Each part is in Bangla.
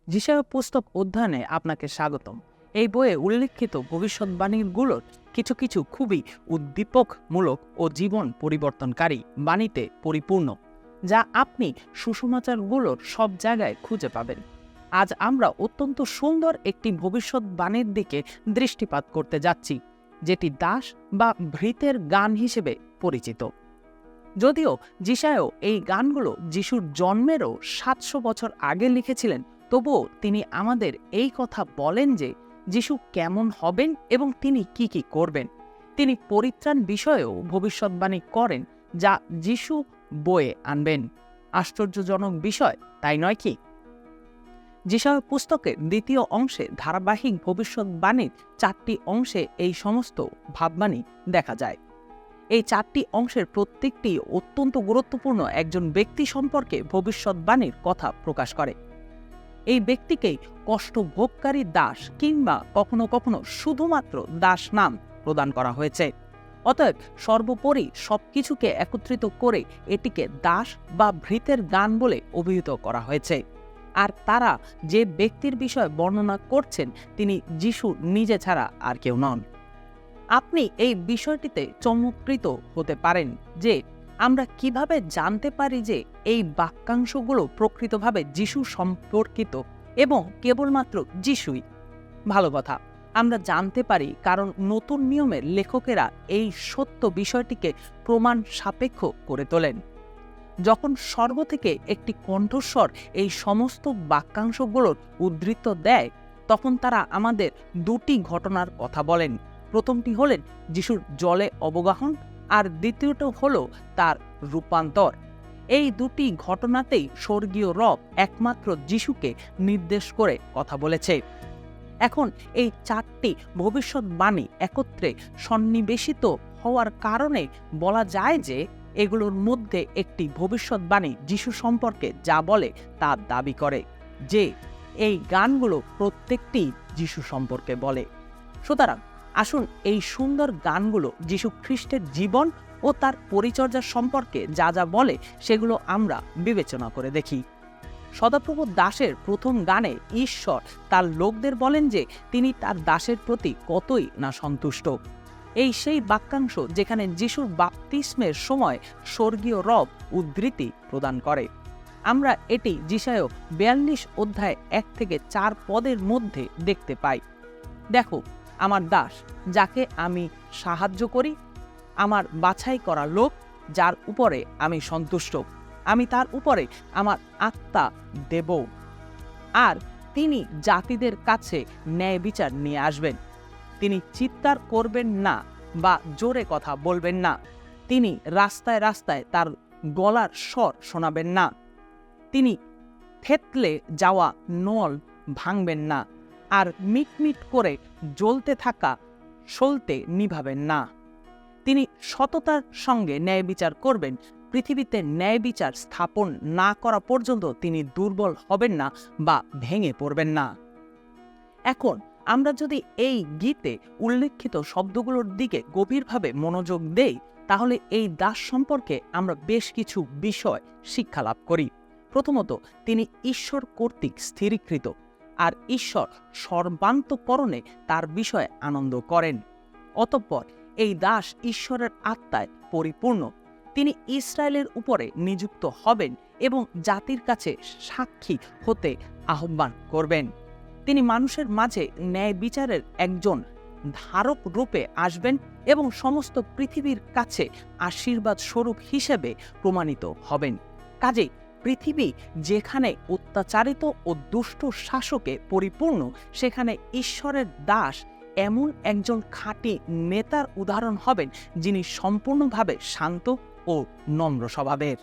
যিশায়া পুস্তক অধ্যয়নে আপনাকে স্বাগতম। এই বইয়ে উল্লেখিত ভবিষ্যৎবাণীগুলোর কিছু কিছু খুবই উদ্দীপকমূলক ও জীবন পরিবর্তনকারী বাণীতে পরিপূর্ণ, যা আপনি সুসমাচারগুলোর সব জায়গায় খুঁজে পাবেন। আজ আমরা অত্যন্ত সুন্দর একটি ভবিষ্যৎবাণীর দিকে দৃষ্টিপাত করতে যাচ্ছি, যেটি দাস বা ভৃতের গান হিসেবে পরিচিত। যদিও যিশায়াও এই গানগুলো যিশুর জন্মেরও 700 বছর আগে লিখেছিলেন, তবুও তিনি আমাদের এই কথা বলেন যে যিশু কেমন হবেন এবং তিনি কি কি করবেন। তিনি পরিত্রাণ বিষয়েও ভবিষ্যৎবাণী করেন, যা যিশু বয়ে আনবেন। আশ্চর্যজনক বিষয়, তাই নয় কি? যিশায়া পুস্তকের দ্বিতীয় অংশে ধারাবাহিক ভবিষ্যৎবাণীর 4টি অংশে এই সমস্ত ভাববাণী দেখা যায়। এই 4টি অংশের প্রত্যেকটি অত্যন্ত গুরুত্বপূর্ণ একজন ব্যক্তি সম্পর্কে ভবিষ্যৎবাণীর কথা প্রকাশ করে। এই ব্যক্তিকেই কষ্টভোগকারী দাস কিংবা কখনো কখনো শুধুমাত্র দাস নাম প্রদান করা হয়েছে। অতএব সর্বোপরি সবকিছুকে একত্রিত করে এটিকে দাস বা ভৃতের গান বলে অভিহিত করা হয়েছে। আর তারা যে ব্যক্তির বিষয়ে বর্ণনা করছেন, তিনি যিশু নিজে ছাড়া আর কেউ নন। আপনি এই বিষয়টিতে চমৎকৃত হতে পারেন যে আমরা কিভাবে জানতে পারি যে এই বাক্যাংশগুলো প্রকৃতভাবে যিশু সম্পর্কিত এবং কেবলমাত্র যিশুই। ভালো কথা, আমরা জানতে পারি কারণ নতুন নিয়মের লেখকেরা এই সত্য বিষয়টিকে প্রমাণ সাপেক্ষ করে তোলেন। যখন স্বর্গ থেকে একটি কণ্ঠস্বর এই সমস্ত বাক্যাংশগুলোর উদ্ধৃত দেয়, তখন তারা আমাদের দুটি ঘটনার কথা বলেন। প্রথমটি হলেন যিশুর জলে অবগাহন, আর দ্বিতীয়টা হলো তার রূপান্তর। এই দুটি ঘটনাতেই স্বর্গীয় রব একমাত্র যিশুকে নির্দেশ করে কথা বলেছে। এখন এই 4টি ভবিষ্যৎবাণী একত্রে সন্নিবেশিত হওয়ার কারণে বলা যায় যে এগুলোর মধ্যে একটি ভবিষ্যৎবাণী যিশু সম্পর্কে যা বলে তা দাবি করে যে এই গানগুলো প্রত্যেকটি যিশু সম্পর্কে বলে। সুতরাং আসুন এই সুন্দর গানগুলো যিশু খ্রিস্টের জীবন ও তার পরিচর্যা সম্পর্কে যা যা বলে সেগুলো আমরা বিবেচনা করে দেখি। সদাপ্রভু দাসের প্রথম গানে ঈশ্বর তার লোকদের বলেন যে তিনি তার দাসের প্রতি কতই না সন্তুষ্ট। এই সেই বাক্যাংশ যেখানে যিশুর বাপ্তিস্মের সময় স্বর্গীয় রব উদ্ধৃতি প্রদান করে। আমরা এটি যিশায়া 42 অধ্যায় 1 থেকে 4 পদের মধ্যে দেখতে পাই। দেখো, আমার দাস যাকে আমি সাহায্য করি, আমার বাছাই করা লোক যার উপরে আমি সন্তুষ্ট। আমি তার উপরে আমার আত্মা দেব, আর তিনি জাতিদের কাছে ন্যায় বিচার নিয়ে আসবেন। তিনি চিৎকার করবেন না বা জোরে কথা বলবেন না। তিনি রাস্তায় রাস্তায় তার গলার স্বর শোনাবেন না। তিনি থেতলে যাওয়া নল ভাঙবেন না, আর মিটমিট করে জ্বলতে থাকা সলতে নিভাবেন না। তিনি সততার সঙ্গে ন্যায় বিচার করবেন। পৃথিবীতে ন্যায় বিচার স্থাপন না করা পর্যন্ত তিনি দুর্বল হবেন না বা ভেঙে পড়বেন না। এখন আমরা যদি এই গীতে উল্লেখিত শব্দগুলোর দিকে গভীরভাবে মনোযোগ দেই, তাহলে এই দাস সম্পর্কে আমরা বেশ কিছু বিষয় শিক্ষা লাভ করি। প্রথমত, তিনি ঈশ্বর কর্তৃক স্থিরীকৃত, আর ঈশ্বর সর্বান্তঃকরণে তার বিষয়ে আনন্দ করেন। অতঃপর এই দাস ঈশ্বরের আত্মায় পরিপূর্ণ। তিনি ইসরায়েলের উপরে নিযুক্ত হবেন এবং জাতির কাছে সাক্ষী হতে আহ্বান করবেন। তিনি মানুষের মাঝে ন্যায় বিচারের একজন ধারক রূপে আসবেন এবং সমস্ত পৃথিবীর কাছে আশীর্বাদ স্বরূপ হিসেবে প্রমাণিত হবেন। কাজেই পৃথিবী যেখানে অত্যাচারিত ও দুষ্ট শাসকে পরিপূর্ণ, সেখানে ঈশ্বরের দাস এমন একজন খাঁটি নেতার উদাহরণ হবেন, যিনি সম্পূর্ণভাবে শান্ত ও নম্র স্বভাবের।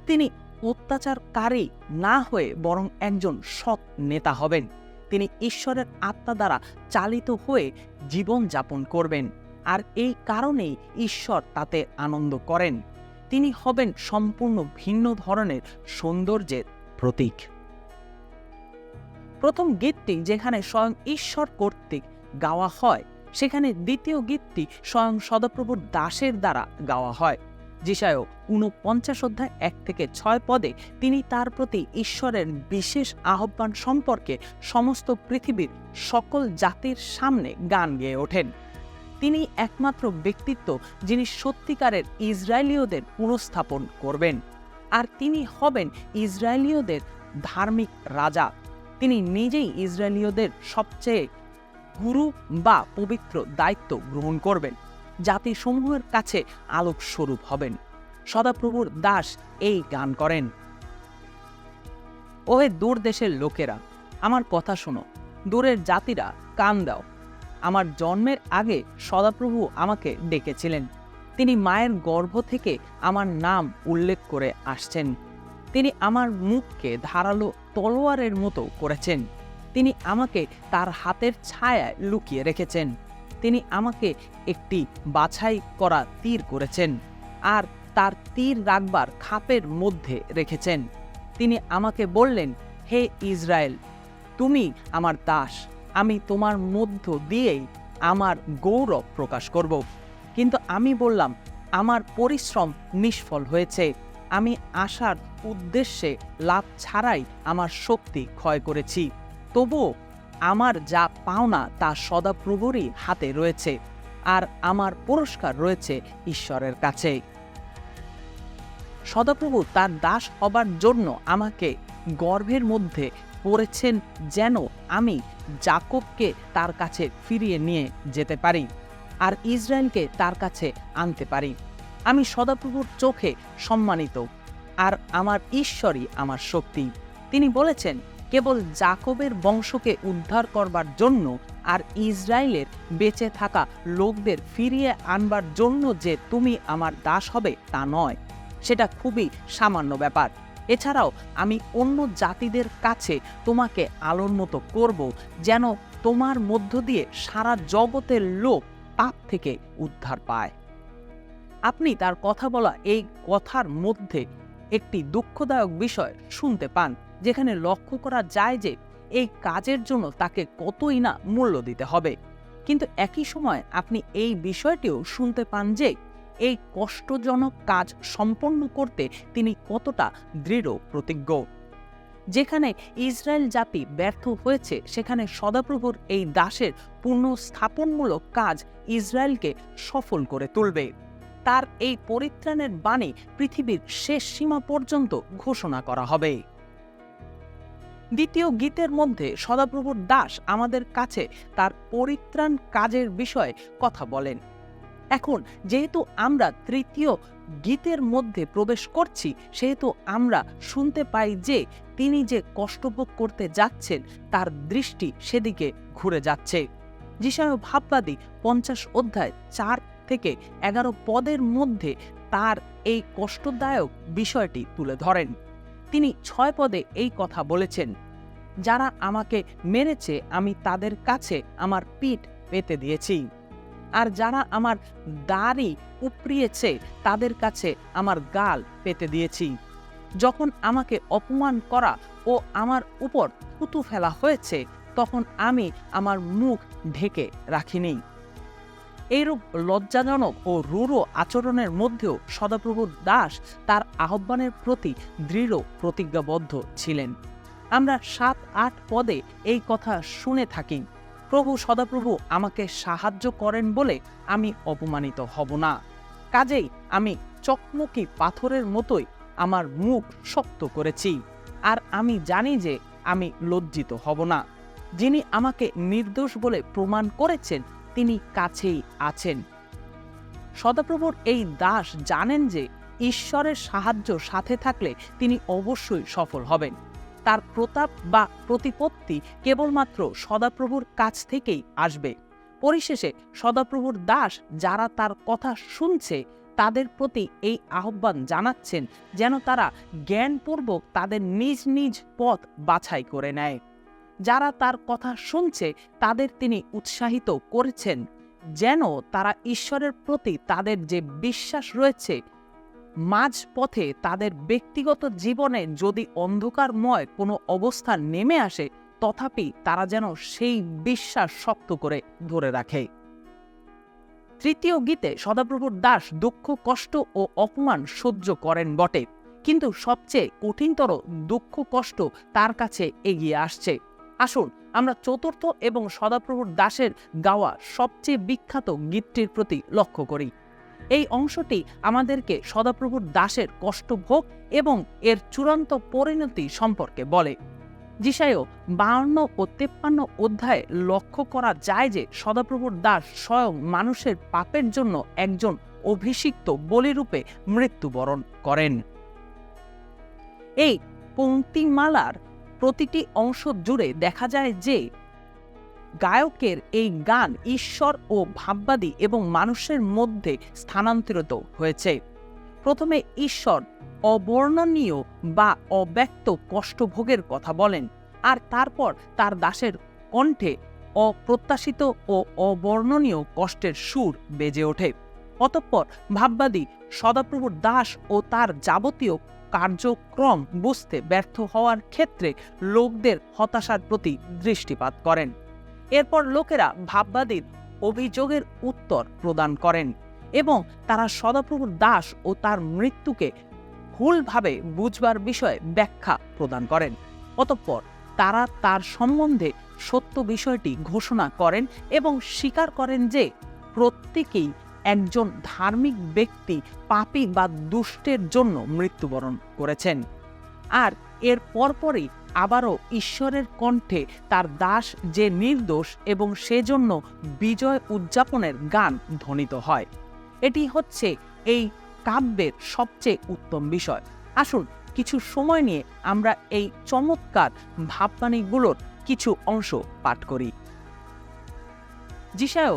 তিনি অত্যাচারকারী না হয়ে বরং একজন সৎ নেতা হবেন। তিনি ঈশ্বরের আত্মা দ্বারা চালিত হয়ে জীবন যাপন করবেন, আর এই কারণেই ঈশ্বর তাতে আনন্দ করেন। তিনি হবেন সম্পূর্ণ ভিন্ন ধরনের সৌন্দর্যের প্রতীক। প্রথম গীতটি যেখানে স্বয়ং ঈশ্বর কর্তৃক গাওয়া হয়, সেখানে দ্বিতীয় গীতটি স্বয়ং সদাপ্রভুর দাসের দ্বারা গাওয়া হয়। যিশায় ৪৯ অধ্যায় ১-৬ পদে তিনি তার প্রতি ঈশ্বরের বিশেষ আহ্বান সম্পর্কে সমস্ত পৃথিবীর সকল জাতির সামনে গান গেয়ে ওঠেন। তিনি একমাত্র ব্যক্তিত্ব যিনি সত্যিকারের ইসরায়েলীয়দের পুনঃস্থাপন করবেন, আর তিনি হবেন ইসরায়েলীয়দের ধার্মিক রাজা। তিনি নিজেই ইসরায়েলীয়দের সবচেয়ে গুরু বা পবিত্র দায়িত্ব গ্রহণ করবেন, জাতিসমূহের কাছে আলোক স্বরূপ হবেন। সদাপ্রভুর দাস এই গান করেন, ওহে দূর দেশের লোকেরা, আমার কথা শোনো, দূরের জাতিরা কান দাও। আমার জন্মের আগে সদাপ্রভু আমাকে ডেকেছিলেন। তিনি মায়ের গর্ভ থেকে আমার নাম উল্লেখ করে আসছেন। তিনি আমার মুখকে ধারালো তলোয়ারের মতো করেছেন। তিনি আমাকে তার হাতের ছায়ায় লুকিয়ে রেখেছেন। তিনি আমাকে একটি বাছাই করা তীর করেছেন, আর তার তীর রাখবার খাপের মধ্যে রেখেছেন। তিনি আমাকে বললেন, হে ইসরায়েল, তুমি আমার দাস, আমি তোমার মধ্য দিয়েই আমার গৌরব প্রকাশ করব। কিন্তু আমি বললাম, আমার পরিশ্রম নিষ্ফল হয়েছে। আমি আসার উদ্দেশ্যে লাভ ছাড়াই আমার শক্তি ক্ষয় করেছি। তবুও আমার যা পাওনা তা সদাপ্রভুরই হাতে রয়েছে, আর আমার পুরস্কার রয়েছে ঈশ্বরের কাছে। সদাপ্রভু তার দাস হবার জন্য আমাকে গর্ভের মধ্যে পড়েছেন, যেন আমি যাকবকে তার কাছে ফিরিয়ে নিয়ে যেতে পারি, আর ইসরায়েলকে তার কাছে আনতে পারি। আমি সদাপ্রভুর চোখে সম্মানিত, আর আমার ঈশ্বরই আমার শক্তি। তিনি বলেছেন, কেবল যাকবের বংশকে উদ্ধার করবার জন্য আর ইসরায়েলের বেঁচে থাকা লোকদের ফিরিয়ে আনবার জন্য যে তুমি আমার দাস হবে তা নয়। সেটা খুবই সামান্য ব্যাপার। এছাড়াও আমি অন্য জাতিদের কাছে তোমাকে আলোর মতো করব, যেন তোমার মধ্য দিয়ে সারা জগতের লোক পাপ থেকে উদ্ধার পায়। আপনি তার কথা বলা এই কথার মধ্যে একটি দুঃখদায়ক বিষয় শুনতে পান, যেখানে লক্ষ্য করা যায় যে এই কাজের জন্য তাকে কতই না মূল্য দিতে হবে। কিন্তু একই সময় আপনি এই বিষয়টিও শুনতে পান যে এই কষ্টজনক কাজ সম্পন্ন করতে তিনি কতটা দৃঢ় প্রতিজ্ঞ। যেখানে ইসরায়েল জাতি ব্যর্থ হয়েছে, সেখানে সদাপ্রভুর এই দাসের পুনঃস্থাপনমূলক কাজ ইসরায়েলকে সফল করে তুলবে। তার এই পরিত্রাণের বাণী পৃথিবীর শেষ সীমা পর্যন্ত ঘোষণা করা হবে। দ্বিতীয় গীতের মধ্যে সদাপ্রভুর দাস আমাদের কাছে তার পরিত্রাণ কাজের বিষয়ে কথা বলেন। এখন যেহেতু আমরা তৃতীয় গীতের মধ্যে প্রবেশ করছি, সেহেতু আমরা শুনতে পাই যে তিনি যে কষ্টভোগ করতে যাচ্ছেন তার দৃষ্টি সেদিকে ঘুরে যাচ্ছে। যিশায় ভাববাদী 50 অধ্যায় 4-11 পদের মধ্যে তার এই কষ্টদায়ক বিষয়টি তুলে ধরেন। তিনি 6 পদে এই কথা বলেছেন, যারা আমাকে মেরেছে আমি তাদের কাছে আমার পিঠ পেতে দিয়েছি, আর যারা আমার দাড়ি উপড়িয়েছে তাদের কাছে আমার গাল পেতে দিয়েছি। যখন আমাকে অপমান করা ও আমার উপর থুতু ফেলা হয়েছে, তখন আমি আমার মুখ ঢেকে রাখিনি। এইরূপ লজ্জাজনক ও রূঢ় আচরণের মধ্যেও সদাপ্রভুর দাস তার আহ্বানের প্রতি দৃঢ় প্রতিজ্ঞাবদ্ধ ছিলেন। আমরা 7-8 পদে এই কথা শুনে থাকি, প্রভু সদাপ্রভু আমাকে সাহায্য করেন বলে আমি অপমানিত হব না। কাজেই আমি চকমকি পাথরের মতোই আমার মুখ শক্ত করেছি, আর আমি জানি যে আমি লজ্জিত হব না। যিনি আমাকে নির্দোষ বলে প্রমাণ করেছেন তিনি কাছেই আছেন। সদাপ্রভুর এই দাস জানেন যে ঈশ্বরের সাহায্য সাথে থাকলে তিনি অবশ্যই সফল হবেন। তার প্রতাপ বা প্রতিপত্তি কেবলমাত্র সদাপ্রভুর কাছ থেকেই আসবে। পরিশেষে সদাপ্রভুর দাস যারা তার কথা শুনছে তাদের প্রতি এই আহ্বান জানাচ্ছেন, যেন তারা জ্ঞানপূর্বক তাদের নিজ নিজ পথ বাছাই করে নেয়। যারা তার কথা শুনছে তাদের তিনি উৎসাহিত করেছেন, যেন তারা ঈশ্বরের প্রতি তাদের যে বিশ্বাস রয়েছে, মাঝপথে তাদের ব্যক্তিগত জীবনে যদি অন্ধকারময় কোনো অবস্থা নেমে আসে, তথাপি তারা যেন সেই বিশ্বাস শক্ত করে ধরে রাখে। তৃতীয় গীতে সদাপ্রভুর দাস দুঃখ কষ্ট ও অপমান সহ্য করেন বটে, কিন্তু সবচেয়ে কঠিনতর দুঃখ কষ্ট তার কাছে এগিয়ে আসছে। আসুন আমরা চতুর্থ এবং সদাপ্রভুর দাসের গাওয়া সবচেয়ে বিখ্যাত গীতটির প্রতি লক্ষ্য করি। এই অংশটি আমাদেরকে সদাপ্রভুর দাসের কষ্টভোগ এবং এর চূড়ান্ত পরিণতি সম্পর্কে বলে। যিশায় 52 ও 53 অধ্যায়ে লক্ষ্য করা যায় যে সদাপ্রভুর দাস স্বয়ং মানুষের পাপের জন্য একজন অভিষিক্ত বলিরূপে মৃত্যুবরণ করেন। এই পংক্তিমালার প্রতিটি অংশ জুড়ে দেখা যায় যে গায়কের এই গান ঈশ্বর ও ভাববাদী এবং মানুষের মধ্যে স্থানান্তরিত হয়েছে। প্রথমে ঈশ্বর অবর্ণনীয় বা অব্যক্ত কষ্টভোগের কথা বলেন, আর তারপর তার দাসের কণ্ঠে অপ্রত্যাশিত ও অবর্ণনীয় কষ্টের সুর বেজে ওঠে। অতঃপর ভাববাদী সদাপ্রভুর দাস ও তার যাবতীয় কার্যক্রম বুঝতে ব্যর্থ হওয়ার ক্ষেত্রে লোকদের হতাশার প্রতি দৃষ্টিপাত করেন। এরপর লোকেরা ভাববাদীর অভিযোগের উত্তর প্রদান করেন এবং তারা সদাপ্রভুর দাস ও তার মৃত্যুকে ভুলভাবে বুঝবার বিষয়ে ব্যাখ্যা প্রদান করেন। অতঃপর তারা তার সম্বন্ধে সত্য বিষয়টি ঘোষণা করেন এবং স্বীকার করেন যে প্রত্যেকেই একজন ধার্মিক ব্যক্তি পাপী বা দুষ্টের জন্য মৃত্যুবরণ করেছেন। আর এর পরপরই আবারও ঈশ্বরের কণ্ঠে তার দাস যে নির্দোষ এবং সেজন্য বিজয় উদযাপনের গান ধ্বনিত হয়। এটি হচ্ছে এই কাব্যের সবচেয়ে উত্তম বিষয়। আসুন কিছু সময় নিয়ে আমরা এই চমৎকার ভাববাণীগুলোর কিছু অংশ পাঠ করি। যিশায়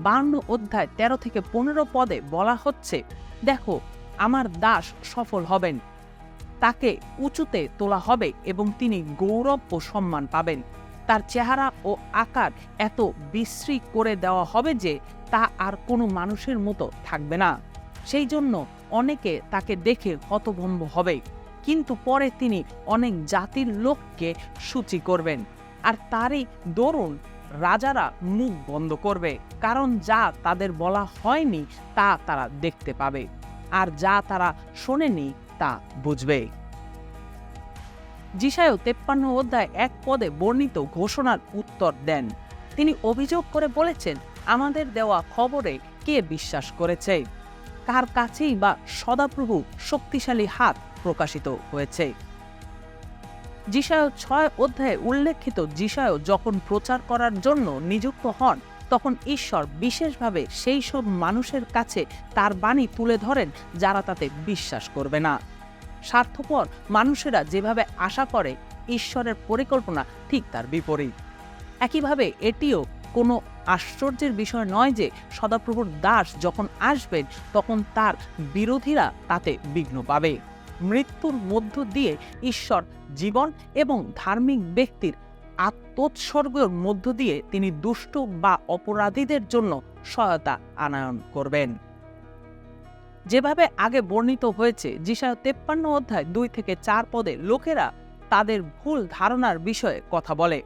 52 অধ্যায় 13 থেকে 15 পদে বলা হচ্ছে, দেখো আমার দাস সফল হবেন, তাকে উঁচুতে তোলা হবে এবং তিনি গৌরব ও সম্মান পাবেন। তার চেহারা ও আকার এত বিশ্রী করে দেওয়া হবে যে তা আর কোনো মানুষের মতো থাকবে না। সেই জন্য অনেকে তাকে দেখে হতভম্ব হবে, কিন্তু পরে তিনি অনেক জাতির লোককে সূচি করবেন, আর তারই দরুন রাজারা মুখ বন্ধ করবে, কারণ যা তাদের বলা হয়নি তা তারা দেখতে পাবে, আর যা তারা শোনেনি তা বুঝবে। যিশায় 53 অধ্যায় 1 পদে বর্ণিত ঘোষণার উত্তর দেন। তিনি অভিযোগ করে বলেছেন, আমাদের দেওয়া খবরে কে বিশ্বাস করেছে? কার কাছেই বা সদাপ্রভু শক্তিশালী হাত প্রকাশিত হয়েছে? যিশায় 6 অধ্যায়ে উল্লেখিত যিশায় যখন প্রচার করার জন্য নিযুক্ত হন, তখন ঈশ্বর বিশেষভাবে সেই সব মানুষের কাছে তার বাণী তুলে ধরেন যারা তাতে বিশ্বাস করবে না। স্বার্থপর মানুষেরা যেভাবে আশা করে, ঈশ্বরের পরিকল্পনা ঠিক তার বিপরীত। একইভাবে এটিও কোনো আশ্চর্যের বিষয় নয় যে সদাপ্রভুর দাস যখন আসবেন তখন তার বিরোধীরা তাতে বিঘ্ন পাবে। মৃত্যুর মধ্য দিয়ে ঈশ্বর জীবন এবং ধার্মিক ব্যক্তির আত্মোৎসর্গের মধ্য দিয়ে তিনি দুষ্ট বা অপরাধীদের জন্য সহায়তা আনয়ন করবেন। যেভাবে আগে বর্ণিত হয়েছে, যিশায় 53 অধ্যায় 2 থেকে 4 পদে লোকেরা তাদের ভুল ধারণার বিষয়ে কথা বলে,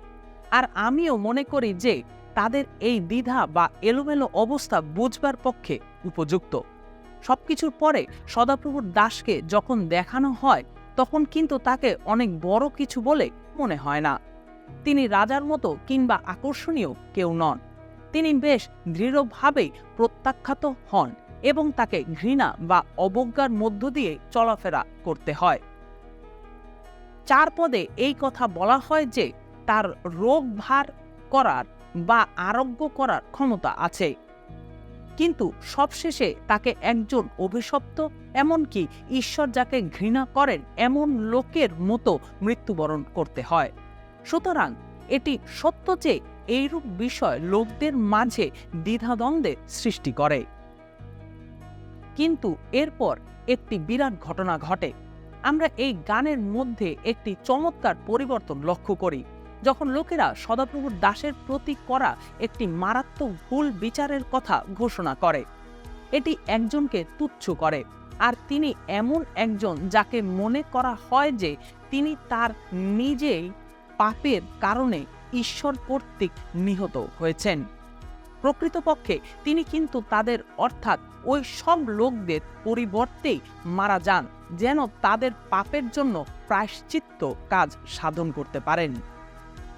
আর আমিও মনে করি যে তাদের এই দ্বিধা বা এলোমেলো অবস্থা বুঝবার পক্ষে উপযুক্ত। সবকিছুর পরে সদাপ্রভুর দাসকে যখন দেখানো হয়, তখন কিন্তু তাকে অনেক বড় কিছু বলে মনে হয় না। তিনি রাজার মতো কিংবা আকর্ষণীয় কেউ নন। তিনি বেশ দৃঢ়ভাবেই প্রত্যাখ্যাত হন এবং তাকে ঘৃণা বা অবজ্ঞার মধ্য দিয়ে চলাফেরা করতে হয়। 4 পদে এই কথা বলা হয় যে তার রোগ ভার করার বা আরোগ্য করার ক্ষমতা আছে, কিন্তু সবশেষে তাকে একজন অভিশপ্ত, এমনকি ঈশ্বর যাকে ঘৃণা করেন এমন লোকের মতো মৃত্যুবরণ করতে হয়। সুতরাং এটি সত্য যে এইরূপ বিষয় লোকদের মাঝে দ্বিধাদ্বন্দ্বের সৃষ্টি করে। কিন্তু এরপর একটি বিরাট ঘটনা ঘটে। আমরা এই গানের মধ্যে একটি চমৎকার পরিবর্তন লক্ষ্য করি, যখন লোকেরা সদাপ্রভুর দাসের প্রতি করা একটি মারাত্মক ভুল বিচারের কথা ঘোষণা করে। এটি একজনকে তুচ্ছ করে, আর তিনি এমন একজন যাকে মনে করা হয় যে তিনি তার নিজেই পাপের কারণে ঈশ্বর কর্তৃক নিহত হয়েছেন। প্রকৃতপক্ষে তিনি কিন্তু তাদের অর্থাৎ ওই সব লোকদের পরিবর্তেই মারা যান, যেন তাদের পাপের জন্য প্রায়শ্চিত্ত কাজ সাধন করতে পারেন।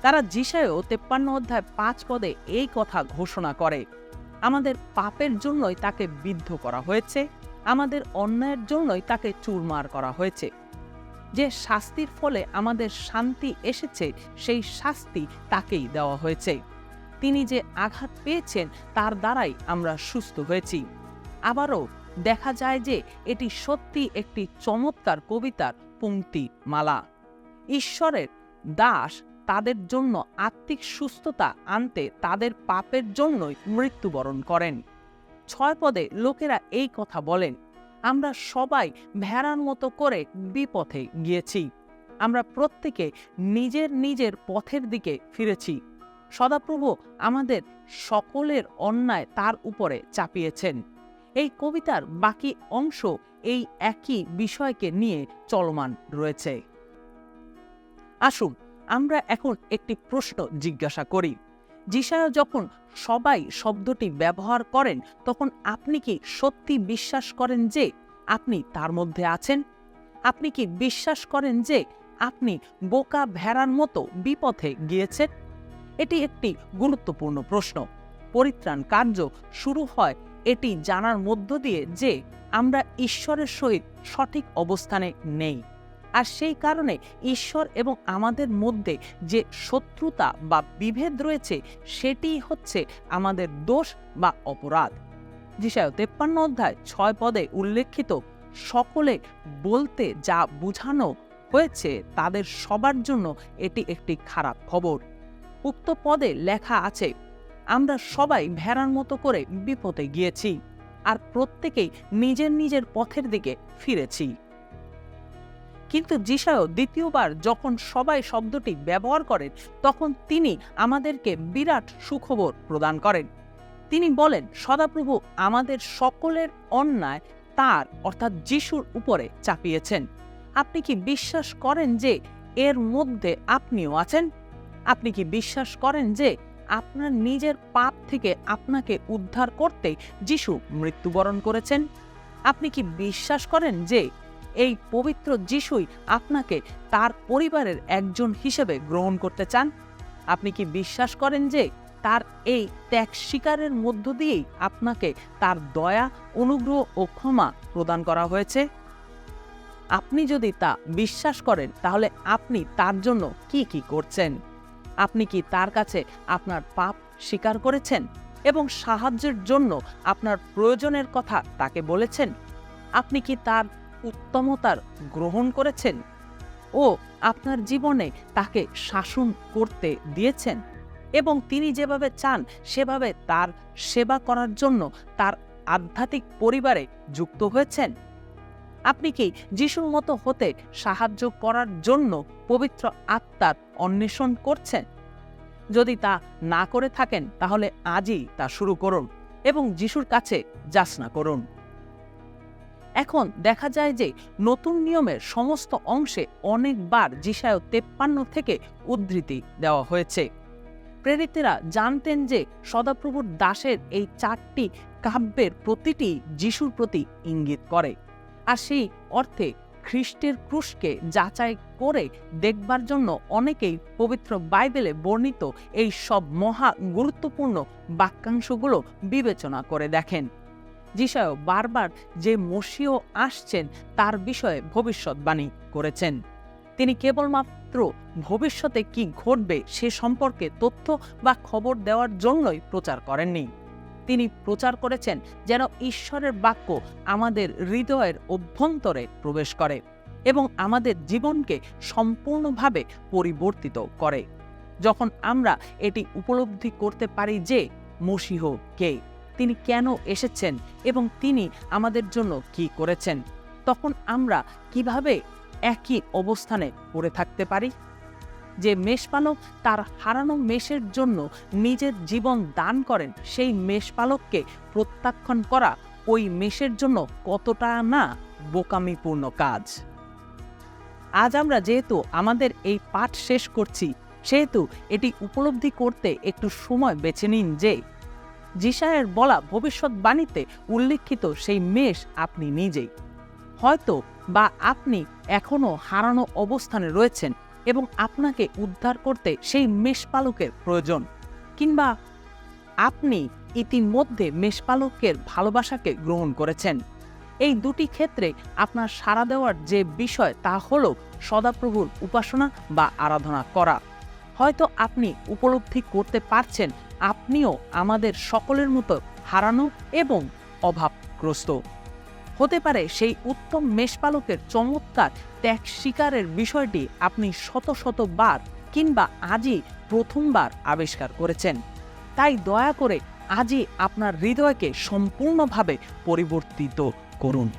তারা যিশায় 53:5 এই কথা ঘোষণা করে, আমাদের পাপের জন্যই তাকে বিদ্ধ করা হয়েছে, আমাদের অন্যায়ের জন্যই তাকে চুরমার করা হয়েছে। যে শাস্তির ফলে আমাদের শান্তি এসেছে সেই শাস্তি তাকেই দেওয়া হয়েছে। তিনি যে আঘাত পেয়েছেন তার দ্বারাই আমরা সুস্থ হয়েছি। আবারও দেখা যায় যে এটি সত্যি একটি চমৎকার কবিতার পংক্তি মালা। ঈশ্বরের দাস তাদের জন্য আত্মিক সুস্থতা আনতে তাদের পাপের জন্যই মৃত্যুবরণ করেন। 6 লোকেরা এই কথা বলেন, আমরা সবাই ভেড়ার মতো করে বিপথে গিয়েছি, আমরা প্রত্যেকে নিজের নিজের পথের দিকে ফিরেছি, সদাপ্রভু আমাদের সকলের অন্যায় তার উপরে চাপিয়েছেন। এই কবিতার বাকি অংশ এই একই বিষয়কে নিয়ে চলমান রয়েছে। আসুন আমরা এখন একটি প্রশ্ন জিজ্ঞাসা করি। যিশায় যখন সবাই শব্দটি ব্যবহার করেন তখন আপনি কি সত্যি বিশ্বাস করেন যে আপনি তার মধ্যে আছেন? আপনি কি বিশ্বাস করেন যে আপনি বোকা ভেড়ার মতো বিপথে গিয়েছেন? এটি একটি গুরুত্বপূর্ণ প্রশ্ন। পরিত্রাণ কার্য শুরু হয় এটি জানার মধ্য দিয়ে যে আমরা ঈশ্বরের সহিত সঠিক অবস্থানে নেই, আর সেই কারণে ঈশ্বর এবং আমাদের মধ্যে যে শত্রুতা বা বিভেদ রয়েছে সেটি হচ্ছে আমাদের দোষ বা অপরাধ। যিশায় 53:6 উল্লেখিত সকলে বলতে যা বোঝানো হয়েছে তাদের সবার জন্য এটি একটি খারাপ খবর। উক্ত পদে লেখা আছে, আমরা সবাই ভেড়ার মতো করে বিপথে গিয়েছি, আর প্রত্যেকেই নিজের নিজের পথের দিকে ফিরেছি। কিন্তু যিশায় দ্বিতীয়বার যখন সবাই শব্দটি ব্যবহার করেন তখন তিনি আমাদেরকে বিরাট সুখবর প্রদান করেন। তিনি বলেন, সদাপ্রভু আমাদের সকলের অন্যায় তার অর্থাৎ যিশুর উপরে চাপিয়েছেন। আপনি কি বিশ্বাস করেন যে এর মধ্যে আপনিও আছেন? আপনি কি বিশ্বাস করেন যে আপনার নিজের পাপ থেকে আপনাকে উদ্ধার করতে যিশু মৃত্যুবরণ করেছেন? আপনি কি বিশ্বাস করেন যে এই পবিত্র যিশুই আপনাকে তার পরিবারের একজন হিসেবে গ্রহণ করতে চান? আপনি কি বিশ্বাস করেন যে তার এই ত্যাগ স্বীকারের মধ্য দিয়েই আপনাকে তার দয়া, অনুগ্রহ ও ক্ষমা প্রদান করা হয়েছে? আপনি যদি তা বিশ্বাস করেন তাহলে আপনি তার জন্য কি কি করছেন? আপনি কি তার কাছে আপনার পাপ স্বীকার করেছেন এবং সাহায্যের জন্য আপনার প্রয়োজনের কথা তাকে বলেছেন? আপনি কি তার উত্তমতার গ্রহণ করেছেন ও আপনার জীবনে তাকে শাসন করতে দিয়েছেন এবং তিনি যেভাবে চান সেভাবে তার সেবা করার জন্য তার আধ্যাত্মিক পরিবারে যুক্ত হয়েছেন? আপনি কি যিশুর মতো হতে সাহায্য করার জন্য পবিত্র আত্মার অন্বেষণ করছেন? যদি তা না করে থাকেন তাহলে আজই তা শুরু করুন এবং যিশুর কাছে যাচনা করুন। এখন দেখা যায় যে নতুন নিয়মের সমস্ত অংশে অনেকবার যিশায় 53 থেকে উদ্ধৃতি দেওয়া হয়েছে। প্রেরিতেরা জানতেন যে সদাপ্রভুর দাসের এই 4টি কাব্যের প্রতিটি যিশুর প্রতি ইঙ্গিত করে, আর সেই অর্থে খ্রিস্টের ক্রুশকে যাচাই করে দেখবার জন্য অনেকেই পবিত্র বাইবেলে বর্ণিত এই সব মহা গুরুত্বপূর্ণ বাক্যাংশগুলো বিবেচনা করে দেখেন। যিশায় বারবার যে মসিহ আসছেন তার বিষয়ে ভবিষ্যৎবাণী করেছেন। তিনি কেবলমাত্র ভবিষ্যতে কি ঘটবে সে সম্পর্কে তথ্য বা খবর দেওয়ার জন্যই প্রচার করেননি। তিনি প্রচার করেছেন যেন ঈশ্বরের বাক্য আমাদের হৃদয়ের অভ্যন্তরে প্রবেশ করে এবং আমাদের জীবনকে সম্পূর্ণভাবে পরিবর্তিত করে। যখন আমরা এটি উপলব্ধি করতে পারি যে মসিহ কে, তিনি কেন এসেছেন এবং তিনি আমাদের জন্য কি করেছেন, তখন আমরা কিভাবে একই অবস্থানে পড়ে থাকতে পারি। যে মেষপালক তার হারানো মেষের জন্য নিজের জীবন দান করেন, সেই মেষপালককে প্রত্যাখ্যান করা ওই মেষের জন্য কতটা না বোকামিপূর্ণ কাজ। আজ আমরা যেহেতু আমাদের এই পাঠ শেষ করছি, সেহেতু এটি উপলব্ধি করতে একটু সময় বেছে নিন যে যিশায়ের বলা ভবিষ্যৎবাণীতে উল্লেখিত সেই মেষ আপনি নিজেই। হয়তো বা আপনি এখনও হারানো অবস্থানে রয়েছেন এবং আপনাকে উদ্ধার করতে সেই মেষপালকের প্রয়োজন, কিংবা আপনি ইতিমধ্যে মেষপালকের ভালোবাসাকে গ্রহণ করেছেন। এই দুটি ক্ষেত্রে আপনার সাড়া দেওয়ার যে বিষয় তা হল সদাপ্রভুর উপাসনা বা আরাধনা করা। হয়তো আপনি উপলব্ধি করতে পারছেন আপনিও আমাদের সকলের মতো হারানো এবং অভাবগ্রস্ত। হতে পারে সেই উত্তম মেষপালকের চমৎকার ত্যাগ স্বীকারের বিষয়টি আপনি শত শতবার কিংবা আজই প্রথমবার আবিষ্কার করেছেন। তাই দয়া করে আজই আপনার হৃদয়কে সম্পূর্ণভাবে পরিবর্তিত করুন।